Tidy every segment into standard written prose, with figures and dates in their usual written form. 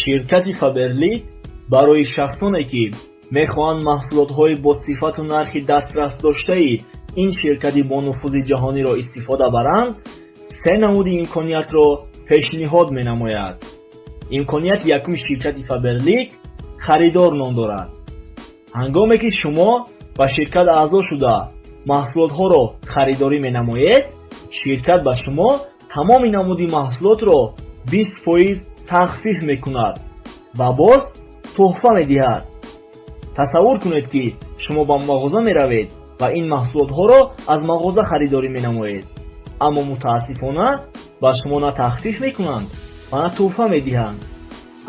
ширкати Faberlic барои шахсоне ки мехоҳанд маҳсулотҳои бо сифату нархи дастрасдоштаи ин ширкати бонуфузи ҷаҳониро истифода баранд, се намуди имкониятро пешниҳод менамояд. имконияти якуми ширкати Faberlic харидор ном дорад. ҳангоме ки шумо ба ширкат аъзо шуда маҳсулотҳоро харидорӣ менамоед, ширкат ба шумо тамоми намуди маҳсулотро 20% тахфиф мекунад ва боз тӯҳфа медиҳад. тасаввур кунед ки шумо ба мағоза меравед ва ин маҳсулотҳоро аз мағоза харидорӣ менамоед, аммо мутаассифона ба шумо на тахфиф мекунанд ва на тӯҳфа медиҳанд.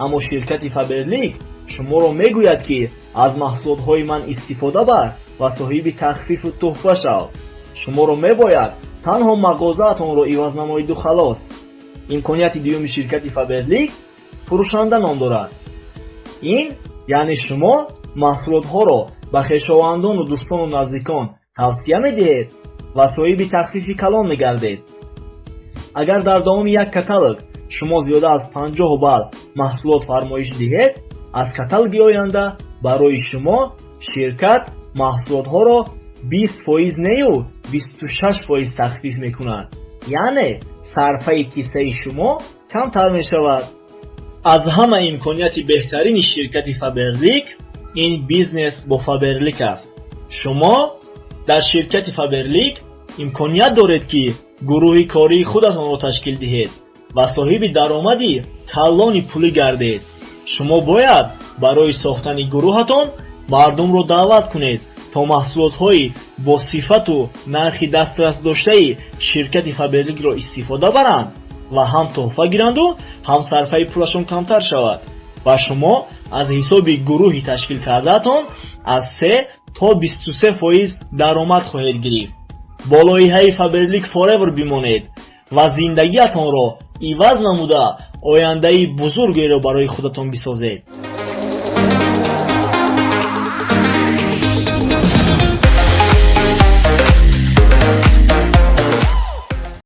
аммо ширкати Faberlic шуморо мегӯяд ки аз маҳсулотҳои ман истифода бар ва соҳиби тахфифу тӯҳфа шав. шуморо мебояд танҳо мағозаатонро иваз намоиду халос. имконияти дуюми ширкати Faberlic фурӯшанда ном дорад. ин яъне шумо маҳсулотҳоро ба хешовандону дӯстону наздикон тавсия медиҳед ва соҳиби тахфифи калон мегардед. агар дар давоми як каталог шумо зиёда аз 50 балл маҳсулот фармоиш диҳед, аз каталоги оянда барои шумо ширкат маҳсулотҳоро 20% нею 26% тахфиф мекунад. яъне сарфаи киссаи шумо камтар мешавад. аз ҳама имконияти беҳтарини ширкати Faberlic ин бизнес бо Faberlic аст. шумо дар ширкати Faberlic имконият доред ки гурӯҳи кории худатонро ташкил диҳед ва соҳиби даромади калони пулӣ гардед. шумо бояд барои сохтани гурӯҳатон мардумро даъват кунед то маҳсулотҳои бо сифату нархи дастрасдоштаи ширкати Faberlicро истифода баранд ва ҳам тӯҳфа гиранду ҳам сарфаи пулашон камтар шавад ва шумо аз ҳисоби гурӯҳи ташкил кардаатон аз 3 то 23% даромад хоҳед гирифт. бо лоиҳаи Faberlic Forever бимонед ва зиндагиатонро иваз намуда ояндаи бузургеро барои худатон бисозед.